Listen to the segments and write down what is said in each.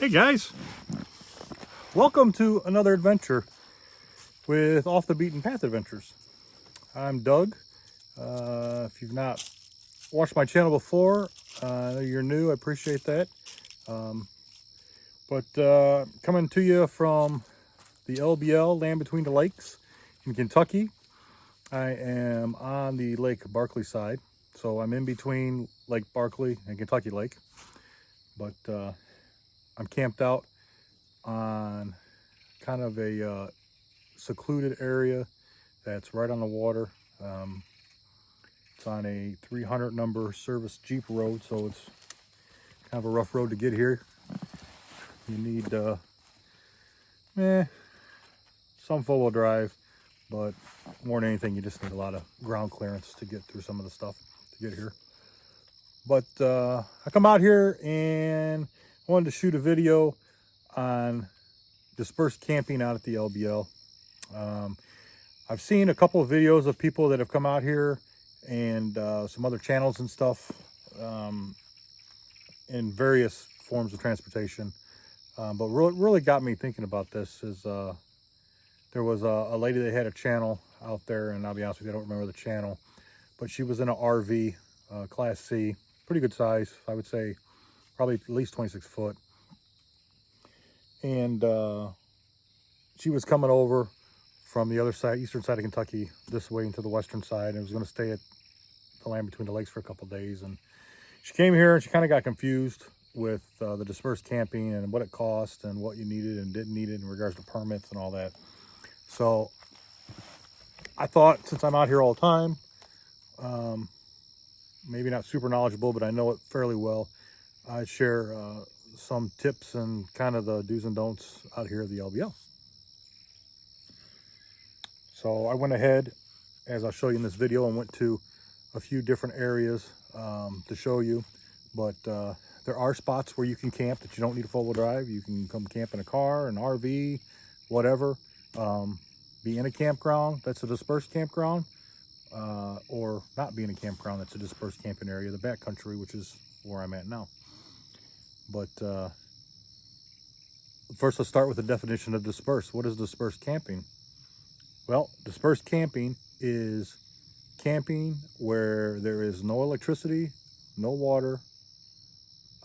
Hey guys, welcome to another adventure with Off the Beaten Path Adventures. I'm Doug. If you've not watched my channel before, I know you're new, I appreciate that. Coming to you from the LBL, Land Between the Lakes in Kentucky. I am on the Lake Barkley side, so I'm in between Lake Barkley and Kentucky Lake. But I'm camped out on kind of a secluded area that's right on the water. It's on a 300 number service Jeep road, so it's kind of a rough road to get here. You need some four-wheel drive, but more than anything, you just need a lot of ground clearance to get through some of the stuff to get here. But I come out here and wanted to shoot a video on dispersed camping out at the LBL. I've seen a couple of videos of people that have come out here and some other channels and stuff in various forms of transportation. But what really got me thinking about this is there was a lady that had a channel out there, and I'll be honest with you, I don't remember the channel, but she was in an RV, Class C, pretty good size, I would say, probably at least 26 foot. And she was coming over from the other side, eastern side of Kentucky, this way into the western side, and was going to stay at the Land Between the Lakes for a couple days. And she came here and she kind of got confused with the dispersed camping and what it cost and what you needed and didn't need it in regards to permits and all that. So I thought, since I'm out here all the time, maybe not super knowledgeable, but I know it fairly well, I'd share some tips and kind of the do's and don'ts out here at the LBL. So I went ahead, as I'll show you in this video, and went to a few different areas to show you. But there are spots where you can camp that you don't need a four-wheel drive. You can come camp in a car, an RV, whatever. Be in a campground that's a dispersed campground, or not be in a campground that's a dispersed camping area, the backcountry, which is where I'm at now. But first, let's start with the definition of dispersed. What is dispersed camping? Well, dispersed camping is camping where there is no electricity, no water,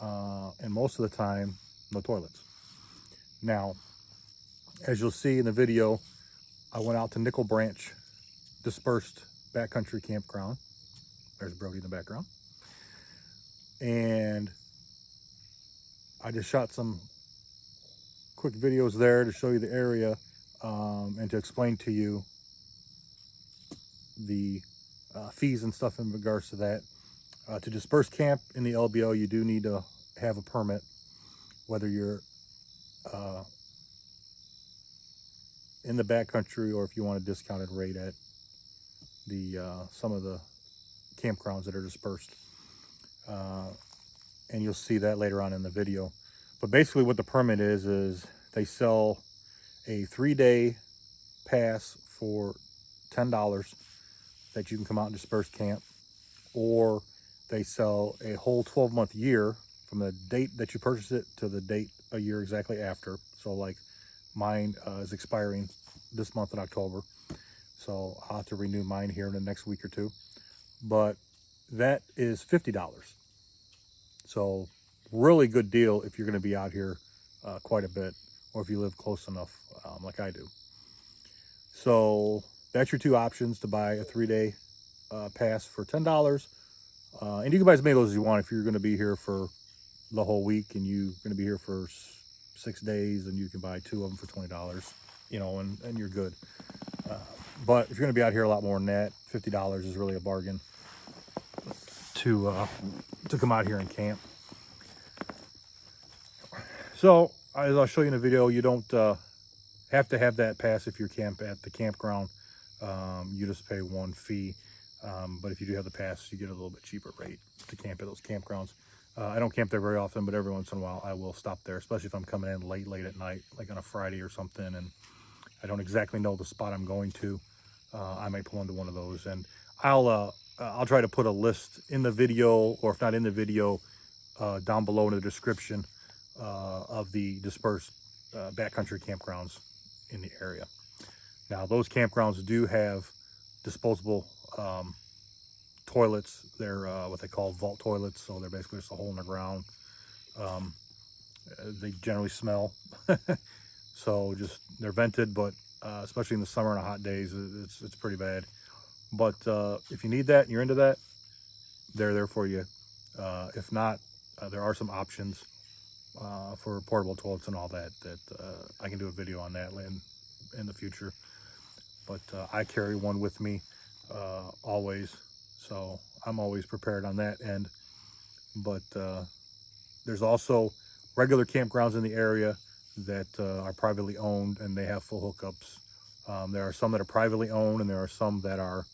and most of the time, no toilets. Now, as you'll see in the video, I went out to Nickel Branch dispersed backcountry campground. There's Brody in the background. And I just shot some quick videos there to show you the area and to explain to you the fees and stuff in regards to that. To disperse camp in the LBL, you do need to have a permit, whether you're in the backcountry or if you want a discounted rate at the some of the campgrounds that are dispersed. And you'll see that later on in the video. But basically what the permit is they sell a 3-day pass for $10 that you can come out and disperse camp, or they sell a whole 12-month year from the date that you purchase it to the date a year exactly after. So like mine is expiring this month in October, so I'll have to renew mine here in the next week or two. But that is $50. So really good deal if you're going to be out here quite a bit, or if you live close enough like I do. So that's your two options, to buy a 3-day pass for $10. And you can buy as many of those as you want. If you're going to be here for the whole week and you're going to be here for 6 days, and you can buy 2 of them for $20, you know, and you're good. But if you're going to be out here a lot more than that, $50 is really a bargain to come out here and camp. So as I'll show you in the video, you don't have to have that pass if you're camp at the campground. You just pay one fee. But if you do have the pass, you get a little bit cheaper rate to camp at those campgrounds. I don't camp there very often, but every once in a while I will stop there, especially if I'm coming in late at night, like on a Friday or something, and I don't exactly know the spot I'm going to. I might pull into one of those, and I'll try to put a list in the video, or if not in the video, down below in the description of the dispersed backcountry campgrounds in the area. Now, those campgrounds do have disposable toilets. They're what they call vault toilets, so they're basically just a hole in the ground. They generally smell, so just they're vented, but especially in the summer and hot days, it's pretty bad. But if you need that and you're into that, they're there for you. If not, there are some options for portable toilets and all that I can do a video on that in the future. But I carry one with me always, so I'm always prepared on that end. But there's also regular campgrounds in the area that are privately owned, and they have full hookups. There are some that are privately owned, and there are some that are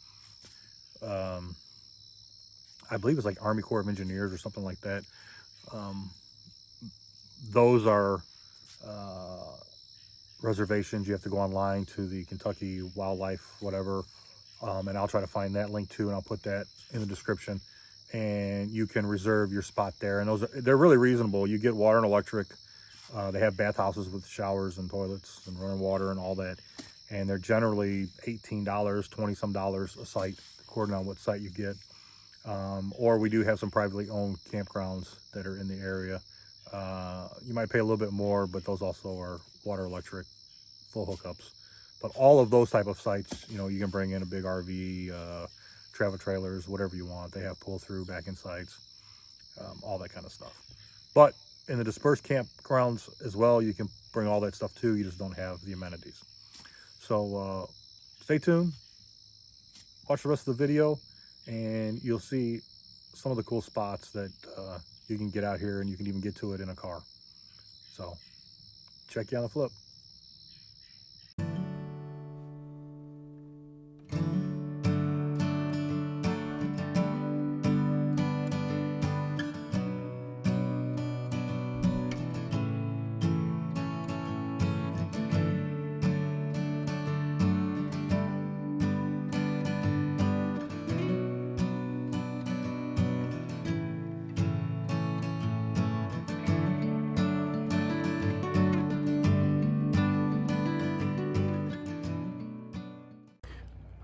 I believe it's like Army Corps of Engineers or something like that. Those are reservations. You have to go online to the Kentucky Wildlife whatever, and I'll try to find that link too, and I'll put that in the description, and you can reserve your spot there. And they're really reasonable. You get water and electric. They have bathhouses with showers and toilets and running water and all that, and they're generally $18, $20 some a site, according on what site you get. Or we do have some privately owned campgrounds that are in the area. You might pay a little bit more, but those also are water, electric, full hookups. But all of those type of sites, you know, you can bring in a big RV, travel trailers, whatever you want. They have pull-through back-in sites, all that kind of stuff. But in the dispersed campgrounds as well, you can bring all that stuff too. You just don't have the amenities. So stay tuned. Watch the rest of the video, and you'll see some of the cool spots that you can get out here, and you can even get to it in a car. So check you on the flip.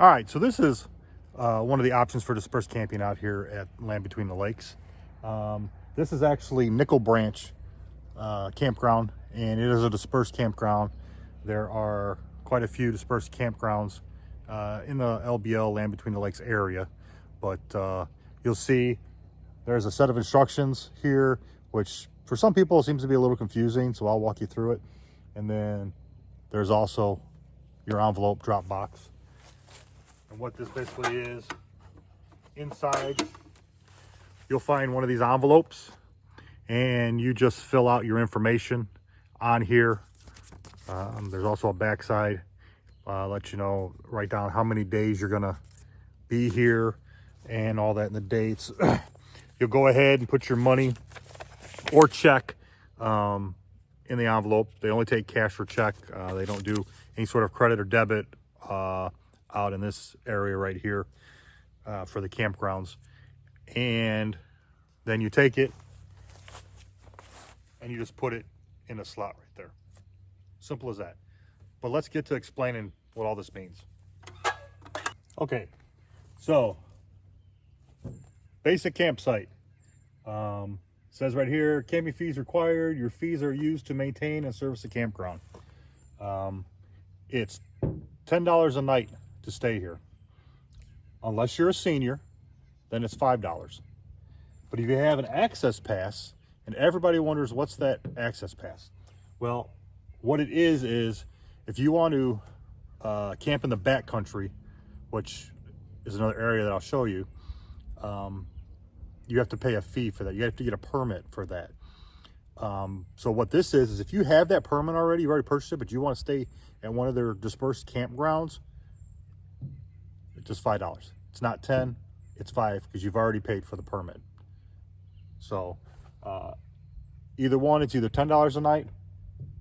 All right, so this is one of the options for dispersed camping out here at Land Between the Lakes. This is actually Nickel Branch campground, and it is a dispersed campground. There are quite a few dispersed campgrounds in the LBL Land Between the Lakes area, but you'll see there's a set of instructions here, which for some people seems to be a little confusing, so I'll walk you through it. And then there's also your envelope drop box. And what this basically is, inside you'll find one of these envelopes, and you just fill out your information on here. There's also a backside, let you know, write down how many days you're gonna be here and all that, and the dates. You'll go ahead and put your money or check in the envelope. They only take cash or check. They don't do any sort of credit or debit out in this area right here for the campgrounds. And then you take it and you just put it in a slot right there. Simple as that. But let's get to explaining what all this means. Okay, so basic campsite. Says right here, camping fees required. Your fees are used to maintain and service the campground. It's $10 a night to stay here. Unless you're a senior, then it's $5. But if you have an access pass, and everybody wonders what's that access pass? Well, what it is if you want to camp in the backcountry, which is another area that I'll show you, you have to pay a fee for that. You have to get a permit for that. So what this is if you have that permit already, you've already purchased it, but you want to stay at one of their dispersed campgrounds, it's just $5. It's not 10, it's 5, because you've already paid for the permit. So either one, it's either $10 a night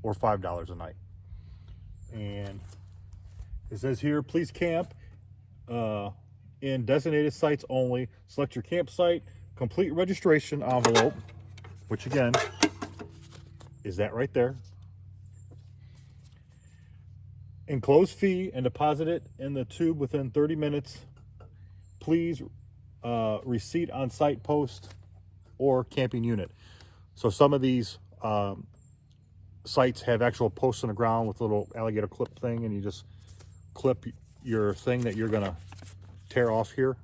or $5 a night. And it says here, please camp in designated sites only. Select your campsite, complete registration envelope, which again is that right there. Enclose fee and deposit it in the tube within 30 minutes. Please receipt on site post or camping unit. So some of these sites have actual posts in the ground with a little alligator clip thing, and you just clip your thing that you're gonna tear off here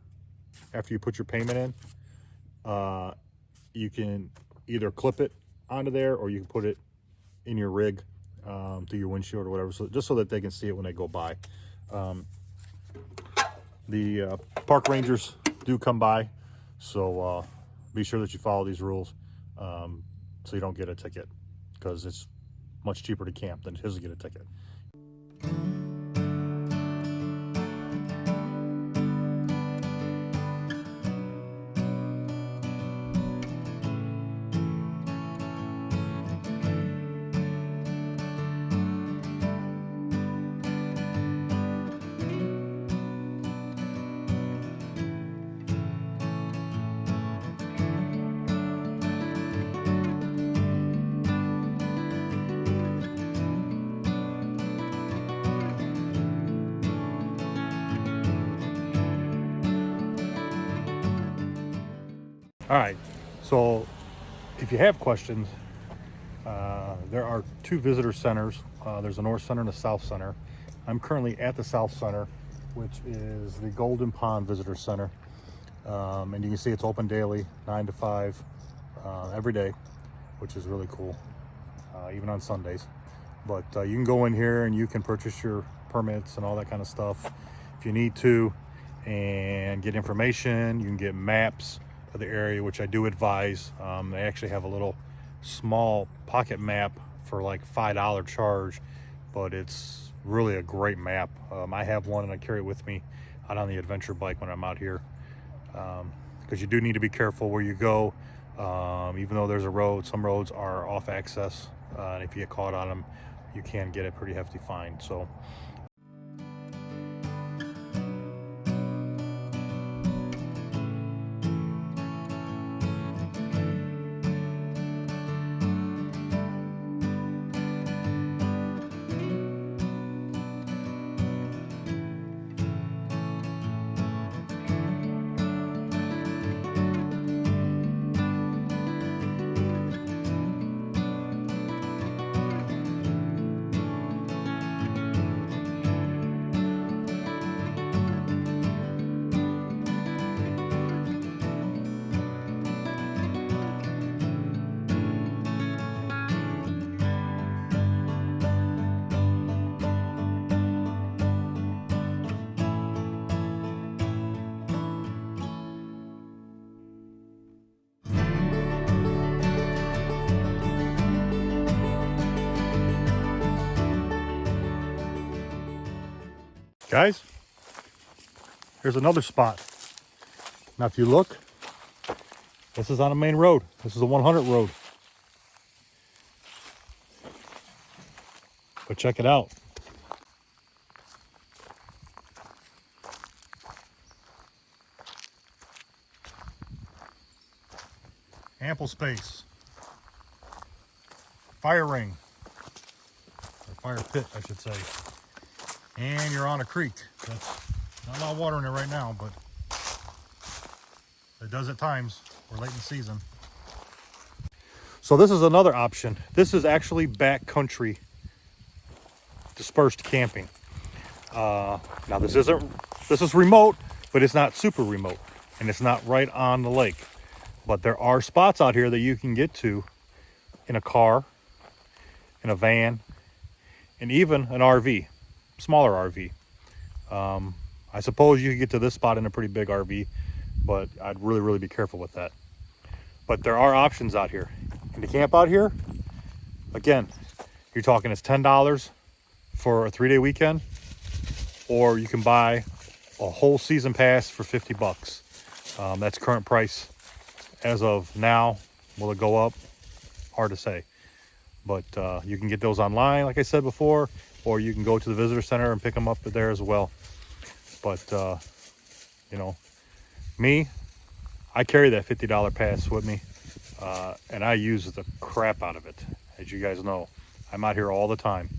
after you put your payment in. You can either clip it onto there, or you can put it in your rig through your windshield or whatever, so just so that they can see it when they go by. The park rangers do come by, so be sure that you follow these rules so you don't get a ticket, because it's much cheaper to camp than it is to get a ticket. All right, so if you have questions, there are two visitor centers. There's a North Center and a South Center. I'm currently at the South Center, which is the Golden Pond Visitor Center. And you can see it's open daily, 9 to 5, every day, which is really cool, even on Sundays. But you can go in here and you can purchase your permits and all that kind of stuff if you need to, and get information. You can get maps of the area, which I do advise. They actually have a little small pocket map for like $5 charge, but it's really a great map. I have one and I carry it with me out on the adventure bike when I'm out here, because you do need to be careful where you go. Even though there's a road, some roads are off access, and if you get caught on them, you can get a pretty hefty fine. So guys, here's another spot. Now if you look, this is on a main road. This is a 100 road. But check it out. Ample space. Fire ring. Or fire pit, I should say. And you're on a creek. That's not a lot of water in it right now, but it does at times. We're late in the season. So this is another option. This is actually backcountry dispersed camping. Now this is remote, but it's not super remote, and it's not right on the lake. But there are spots out here that you can get to in a car, in a van, and even an RV. Smaller RV. I suppose you could get to this spot in a pretty big RV, but I'd really be careful with that. But there are options out here. And to camp out here, again, you're talking it's $10 for a 3-day weekend, or you can buy a whole season pass for 50 bucks. That's current price as of now. Will it go up? Hard to say. But you can get those online, like I said before, or you can go to the visitor center and pick them up there as well. But, you know, me, I carry that $50 pass with me, and I use the crap out of it. As you guys know, I'm out here all the time.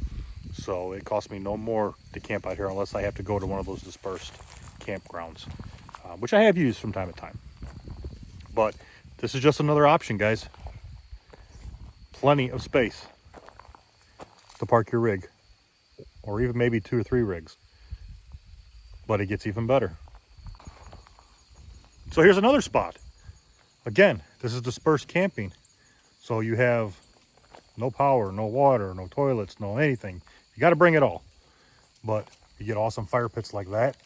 So it costs me no more to camp out here unless I have to go to one of those dispersed campgrounds, which I have used from time to time. But this is just another option, guys. Plenty of space to park your rig, or even maybe 2 or 3 rigs. But it gets even better. So here's another spot. Again, this is dispersed camping. So you have no power, no water, no toilets, no anything. You got to bring it all. But you get awesome fire pits like that.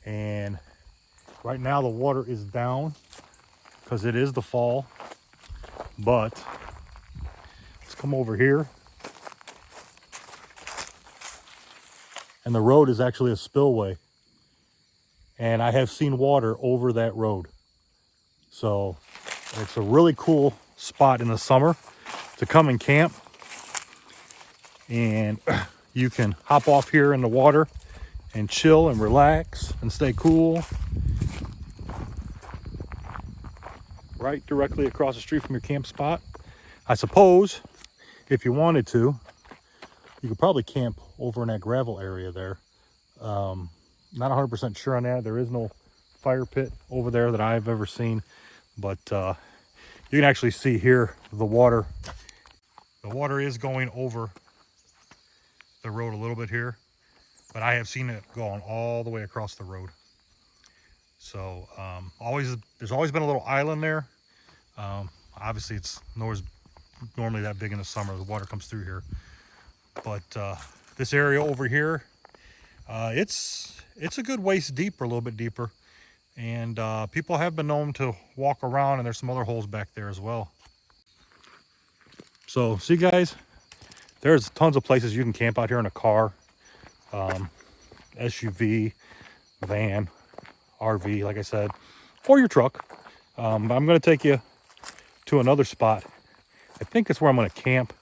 And right now the water is down because it is the fall. But let's come over here. And the road is actually a spillway. And I have seen water over that road. So it's a really cool spot in the summer to come and camp. And you can hop off here in the water and chill and relax and stay cool. Right directly across the street from your camp spot. I suppose if you wanted to, you could probably camp over in that gravel area there. Not 100% sure on that. There is no fire pit over there that I've ever seen. But you can actually see here the water. The water is going over the road a little bit here. But I have seen it going all the way across the road. So there's always been a little island there. Obviously it's normally that big in the summer. The water comes through here. But this area over here, it's a good waist deep or a little bit deeper. And people have been known to walk around, and there's some other holes back there as well. So see guys, there's tons of places you can camp out here in a car, SUV, van, RV, like I said, or your truck. But I'm going to take you to another spot. I think it's where I'm going to camp.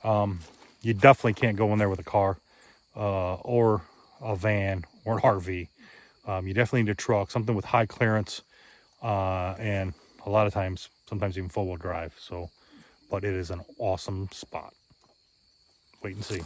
You definitely can't go in there with a car or a van or an RV. You definitely need a truck, something with high clearance, and a lot of times, sometimes even four-wheel drive. So, but it is an awesome spot. Wait and see.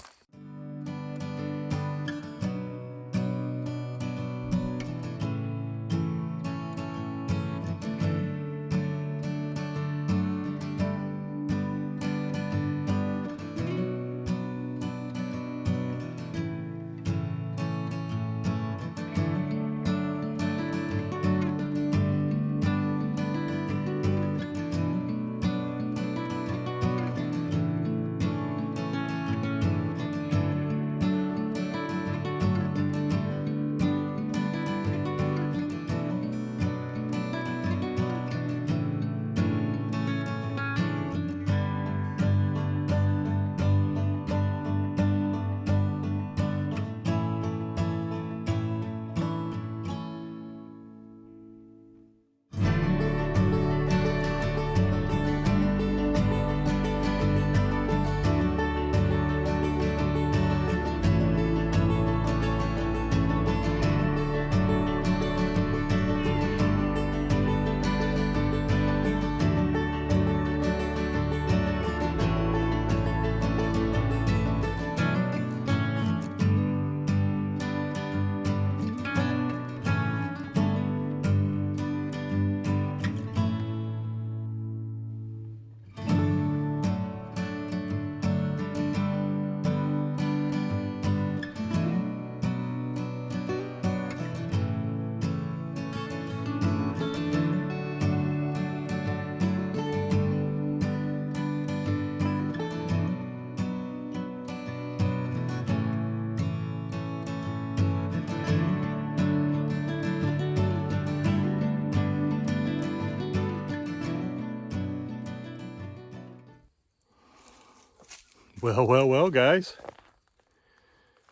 Well, guys.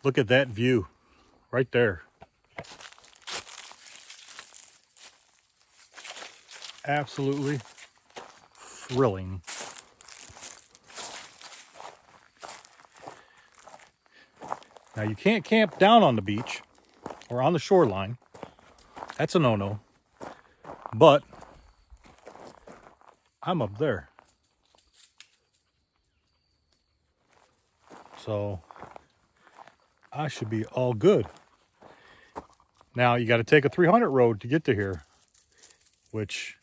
Look at that view right there. Absolutely thrilling. Now you can't camp down on the beach or on the shoreline. That's a no-no. But I'm up there. So I should be all good. Now you got to take a 300 road to get to here, which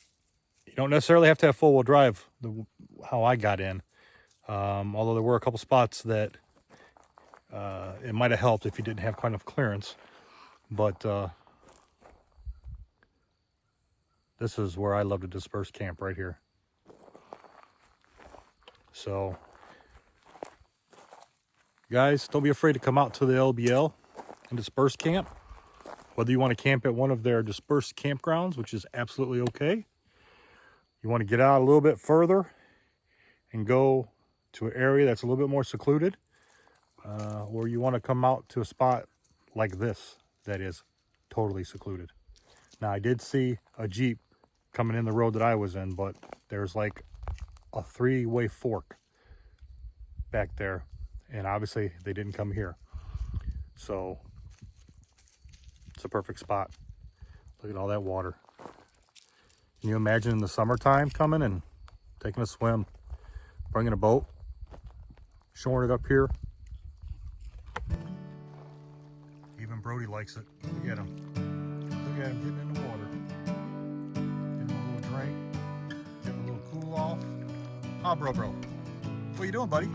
you don't necessarily have to have four-wheel drive, how I got in. Although there were a couple spots that it might have helped if you didn't have quite enough clearance. But this is where I love to disperse camp, right here. So guys, don't be afraid to come out to the LBL and disperse camp. Whether you want to camp at one of their dispersed campgrounds, which is absolutely okay. You want to get out a little bit further and go to an area that's a little bit more secluded. Or you want to come out to a spot like this that is totally secluded. Now, I did see a Jeep coming in the road that I was in, but there's like a three-way fork back there. And obviously they didn't come here. So it's a perfect spot. Look at all that water. Can you imagine in the summertime coming and taking a swim, bringing a boat, shoring it up here? Even Brody likes it. Look at him. Look at him getting in the water. Getting a little drink, getting a little cool off. Oh, bro. What you doing, buddy?